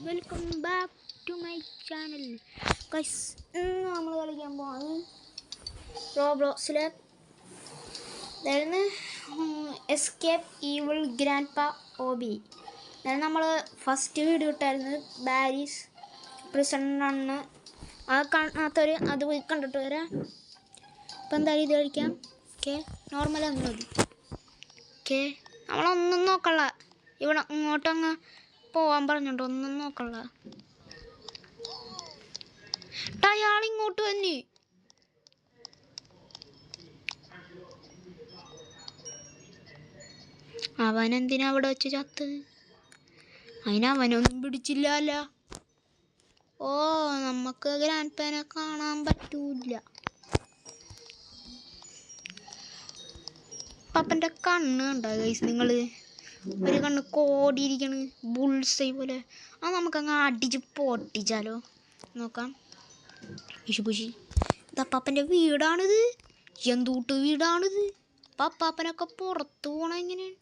Welcome back to my channel guys. ഇന്ന് നമ്മൾ കളിക്കാൻ പോകുന്നത് റോബ്ലോക്സിലെ എസ്കേപ്പ് ഈവിൾ ഗ്രാൻഡ് പാ ഓബി. നമ്മൾ ഫസ്റ്റ് വീഡിയോ ഇട്ടായിരുന്നു ബാരിസ് പ്രിസൺ ആണ്. അത് പോയി കണ്ടിട്ട് വരാം. ഇപ്പം എന്തായാലും ഇത് കഴിക്കാം. ഓക്കെ, നോർമലൊന്നും മതി. ഓക്കെ, നമ്മളൊന്നും നോക്കള്ള, ഇവിടെ ഇങ്ങോട്ടങ്ങ് പോവാൻ പറഞ്ഞിട്ട് ഒന്നും നോക്കള്ള. അയാളിങ്ങോട്ട് തന്നെ. അവനെന്തിനാ അവിടെ വെച്ച് ചത്ത്? അതിനവനൊന്നും പിടിച്ചില്ല. ഓ, നമുക്ക് ഗ്രാൻഡ് പാനെ കാണാൻ പറ്റൂല. പാപ്പൻ്റെ കണ്ണ് കണ്ടോ ഗൈസ് നിങ്ങൾ? ഒരു കണ്ണ് കോടിയിരിക്കണ് ബുൾസൈ പോലെ. അത് നമുക്കങ്ങ് അടിച്ച് പൊട്ടിച്ചാലോ? നോക്കാം. ഇഷുപുഷി, ഇതപ്പാപ്പൻ്റെ വീടാണിത്. എന്തൂട്ട് വീടാണിത്? പപ്പാപ്പനൊക്കെ പുറത്ത് പോണ എങ്ങനെയാണ്?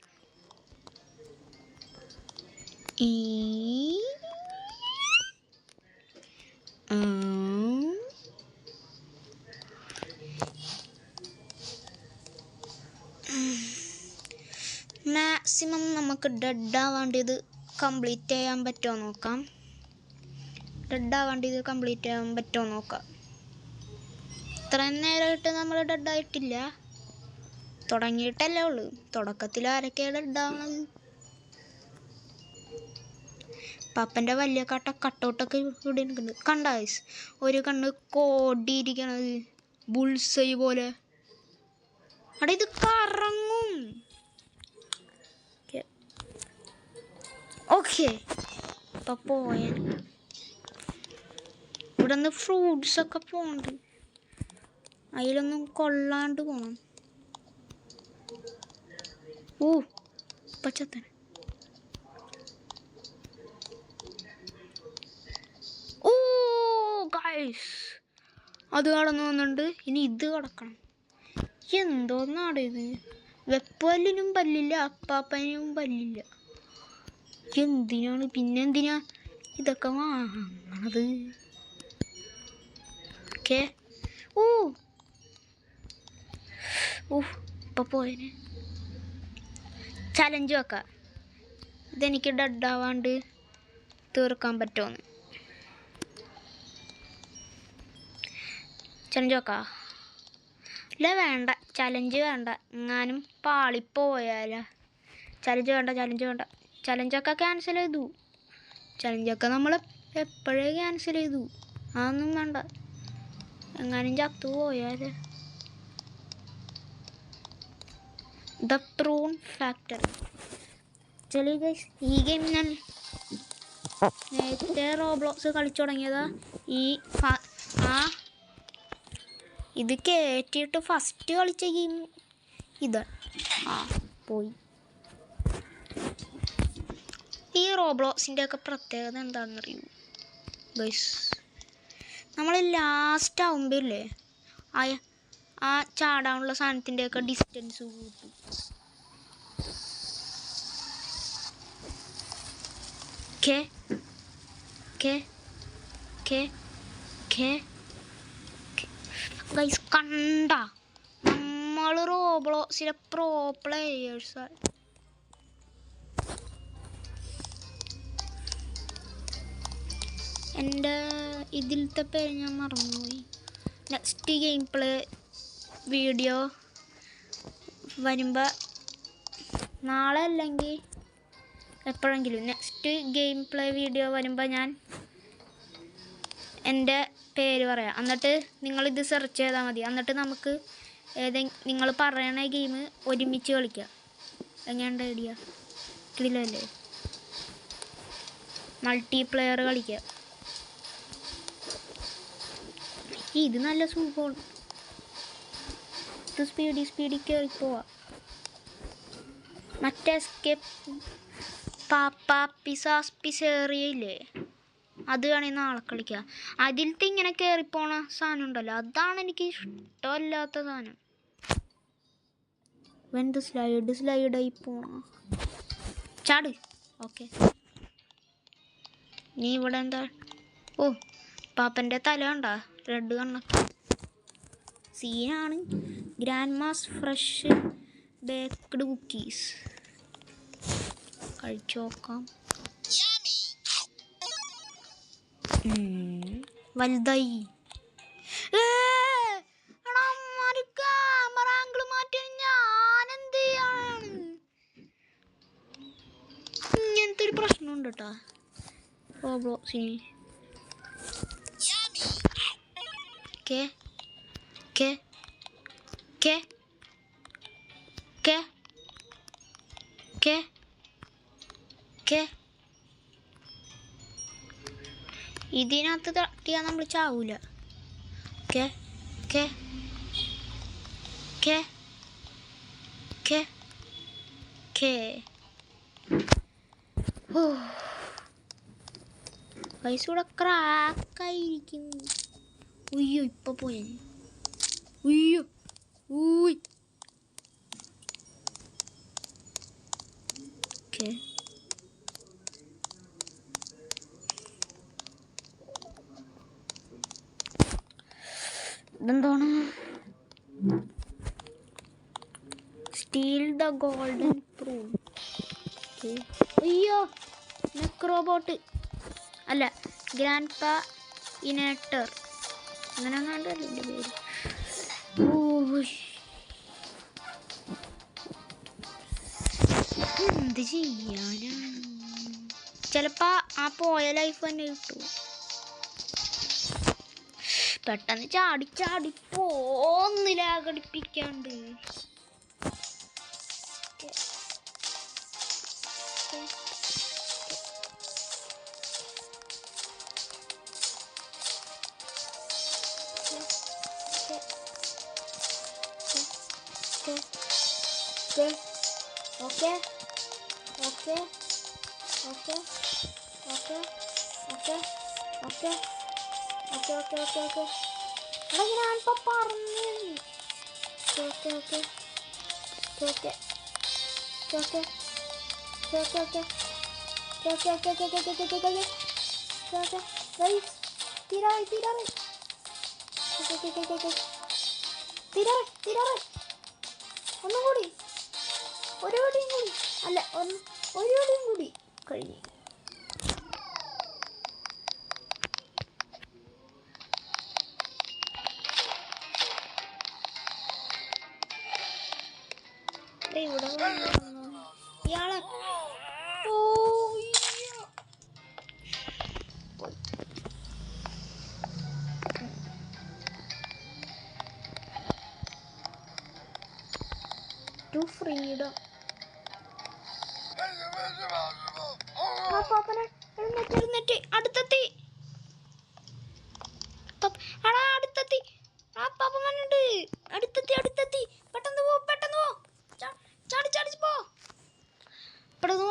മാക്സിമം നമുക്ക് ഡെഡാവാണ്ടിയത് കംപ്ലീറ്റ് ചെയ്യാൻ പറ്റുമോ നോക്കാം. ഡെഡാവാണ്ടിയത് കംപ്ലീറ്റ് ചെയ്യാൻ പറ്റുമോ നോക്കാം. ഇത്രയും നേരമായിട്ട് നമ്മൾ ഡെഡായിട്ടില്ല. തുടങ്ങിയിട്ടല്ലേ ഉള്ളൂ. തുടക്കത്തിൽ ആരൊക്കെയാണ് ഡെഡാവണത്? പാപ്പൻ്റെ വലിയ കട്ടൗട്ടൊക്കെ ഇവിടെ നിൽക്കുന്നുണ്ട്. കണ്ട ഗൈസ്, ഒരു കണ്ണ് കോടിയിരിക്കണത് ബുൾസൈ പോലെ. അവിടെ ഇത് കറങ്ങും. ഓക്കെ, ഇപ്പം പോയ ഇവിടെ നിന്ന് ഫ്രൂട്ട്സൊക്കെ പോകണ്ട്. അതിലൊന്നും കൊള്ളാണ്ട് പോകണം. പച്ചത്തന. ഓ ഗൈസ്, അത് കടന്നു വന്നിട്ടുണ്ട്. ഇനി ഇത് കടക്കണം. എന്തോന്നാണ് ഇത്? വെപ്പല്ലിനും പല്ലില്ല, അപ്പാപ്പനും പല്ലില്ല. എന്തിനാണ് പിന്നെന്തിനാ ഇതൊക്കെ വാങ്ങണത്? ഓക്കെ, ഇപ്പം പോയനെ. ചലഞ്ച് വെക്കാം. ഇതെനിക്ക് ഡെഡാവാണ്ട് തീർക്കാൻ പറ്റുമെന്ന്. ചലഞ്ച് വെക്കാം. ഇല്ല, വേണ്ട, ചലഞ്ച് വേണ്ട. എങ്ങാനും പാളിപ്പോയാലോ? ചലഞ്ച് വേണ്ട. ചലഞ്ചൊക്കെ ക്യാൻസൽ ചെയ്തു. ചലഞ്ചൊക്കെ നമ്മൾ എപ്പോഴേ ക്യാൻസൽ ചെയ്തു. അതൊന്നും വേണ്ട. എങ്ങാനും ചത്തു പോയാൽ. The prune factory. ചെറിയ ഗൈസ്, ഈ ഗെയിം ഞാൻ നേരത്തെ റോബ്ലോക്സ് കളിച്ചു തുടങ്ങിയതാ. ഇത് കയറ്റിയിട്ട് ഫസ്റ്റ് കളിച്ച ഗെയിം ഇതാണ്. പോയി. ഈ റോബ്ലോക്സിൻ്റെ ഒക്കെ പ്രത്യേകത എന്താണെന്നറിയൂ ഗൈസ്? നമ്മൾ ലാസ്റ്റ് ആവുമ്പോൾ ഇല്ലേ, ആ ചാടാനുള്ള സാധനത്തിൻ്റെയൊക്കെ ഡിസ്റ്റൻസ് കൂട്ടും. ഗൈസ് കണ്ട, നമ്മൾ റോബ്ലോക്സിലെ പ്രോ പ്ലേയേഴ്സാണ്. എൻ്റെ ഇതിലത്തെ പേര് ഞാൻ മറന്നുപോയി. നെക്സ്റ്റ് ഗെയിം പ്ലേ വീഡിയോ വരുമ്പോൾ, നാളെ അല്ലെങ്കിൽ എപ്പോഴെങ്കിലും നെക്സ്റ്റ് ഗെയിം പ്ലേ വീഡിയോ വരുമ്പോൾ ഞാൻ എൻ്റെ പേര് പറയാം. എന്നിട്ട് നിങ്ങളിത് സെർച്ച് ചെയ്താൽ മതി. എന്നിട്ട് നമുക്ക് നിങ്ങൾ പറയണ ഗെയിം ഒരുമിച്ച് കളിക്കാം. എങ്ങനെയുണ്ട് ഐഡിയ? ഇതിലല്ലേ മൾട്ടിപ്ലെയർ കളിക്കാം. ഇത് നല്ല സുഖമാണ്. ഇത് സ്പീഡിൽ കയറി പോവാം. മറ്റേ എസ്കേപ്പ് പിസേറിയയില്ലേ, അത് വേണമെങ്കിൽ നാളെ കളിക്കാം. അതിലത്തെ ഇങ്ങനെ കയറിപ്പോണ സാധനം ഉണ്ടല്ലോ, അതാണ് എനിക്ക് ഇഷ്ടമല്ലാത്ത സാധനം. വെന്ത് സ്ലൈഡായി പോണ ചാട്. ഓക്കെ, നീ ഇവിടെ എന്താ? ഓ, പാപ്പൻ്റെ തല കണ്ടാ? റെഡ് കണ്ണൊക്കെ സീനാണ്. Grand mass fresh baked cookies കഴിച്ചു നോക്കാം. വലുതായി. ക്യാമറ ആംഗിൾ മാറ്റാൻ ഞാനെന്ത് ചെയ്യാണ്? ഇങ്ങനത്തെ ഒരു പ്രശ്നമുണ്ട് കേട്ടോ റോബ്ലോക്സിന്. കേ കേ കേ കേ കേ കേ ഇതിനകത്ത് തട്ടിയാൽ നമ്മൾ ചാവൂല. കേ കേ കേ കേ കേ. ഓ, പൈസ കൂടെ ക്രാക്കായിരിക്കും. ഉയ്യോ, ഇപ്പൊ പോയ. ഉയ്യോ, ഊയ്. ഓക്കെ, ഇതെന്താണ്? Steel the golden prune. അയ്യോ, നെക്രോബോട്ട് അല്ല, ഗ്രാൻഡ് പാ ഇനേറ്റർ, അങ്ങനെ കണ്ടല്ലോ എൻ്റെ പേര്. എന്ത് ചെയ്യാനാണ്? ചിലപ്പോ ആ പോയ ലൈഫ് തന്നെ കിട്ടും. പെട്ടെന്ന് ചാടി ചാടി പോന്നില്ല, ഘടിപ്പിക്കാണ്ട്. Okay okay okay okay okay okay okay okay okay okay. എടാ, ഞാനിപ്പോൾ പറഞ്ഞു. Okay okay okay okay okay okay okay okay okay okay okay okay okay okay okay. തീരായി തീരായി. ഓക്കെ ഓക്കെ ഓക്കെ ഓക്കെ തീരായി തീരായി. ഒന്നും കൂടി, ഒരു വടിയും കൂടി. അല്ല, ഒരു വടിയും കൂടി കഴിഞ്ഞു. ഇവിടെ ഇയാളെ ടു ഫ്രീഡം. എഴുന്നേറ്റ് അടുത്തെത്തി. അടുത്തെത്തി. ആ പാപ്പൻ വന്നിട്ട് അടുത്തെത്തി. പെട്ടെന്ന് പോ ചാടി ചാടി പോ. പെട്ടെന്ന്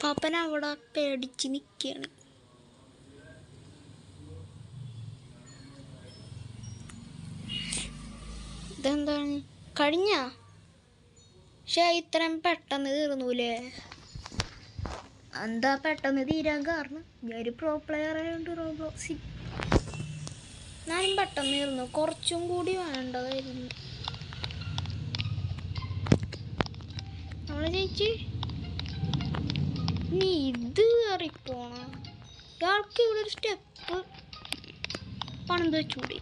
പാപ്പൻ അവിടെ പേടിച്ച് നിൽക്കുകയാണ്. ഇതെന്താണ് കഴിഞ്ഞ? പക്ഷേ ഇത്രയും പെട്ടെന്ന് തീർന്നൂലേ? എന്താ പെട്ടെന്ന് തീരാൻ കാരണം? ഞാനൊരു പ്രോ പ്ലെയർ ആയതുകൊണ്ട് റോബ്ലോക്സിൽ ഞാനും പെട്ടെന്ന് തീർന്നു. കുറച്ചും കൂടി വേണ്ടതായിരുന്നു. നമ്മളെ ചേച്ചി നീ ഇത് കയറിപ്പോണ. ഇയാൾക്ക് ഇവിടെ ഒരു സ്റ്റെപ്പ് പണിത് വെച്ചൂടി.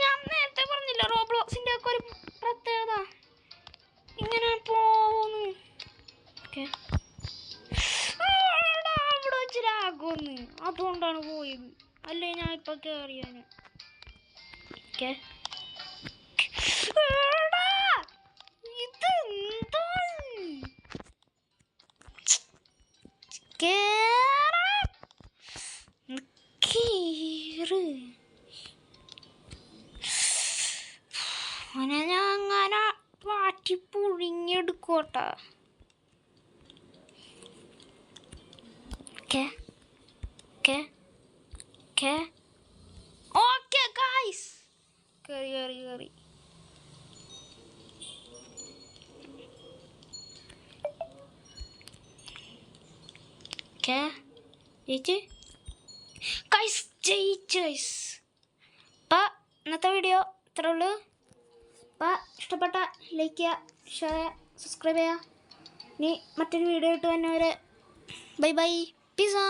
ഞാൻ നേരത്തെ പറഞ്ഞില്ല റോബ്ലോക്സിന്റെ ഒക്കെ ഒരു പ്രത്യേകത ഇങ്ങനെ പോവുന്നു. അവിടെ വെച്ചിലാകുമെന്ന്, അതുകൊണ്ടാണ് പോയത്. അല്ലേ ഞാൻ ഇപ്പൊ കേറിയാന്. അങ്ങനെ ഞാൻ അങ്ങനെ വാറ്റി പുഴുങ്ങിയെടുക്കോട്ടെ. Okay okay okay okay guys, കയറി കയറി കയറി. ഓക്കെ ജയിച്ച് ഗൈസ്, ജയിച്ച് ഗൈസ്. അപ്പം ഇന്നത്തെ വീഡിയോ ഇത്രേ ഉള്ളൂ. അപ്പം ഇഷ്ടപ്പെട്ട ലൈക്ക് ചെയ്യുക, ഷെയർ ചെയ്യുക, സബ്സ്ക്രൈബ് ചെയ്യുക. ഇനി മറ്റൊരു വീഡിയോ ആയിട്ട് തന്നെ വരെ ബൈ ബൈ, പീസാ.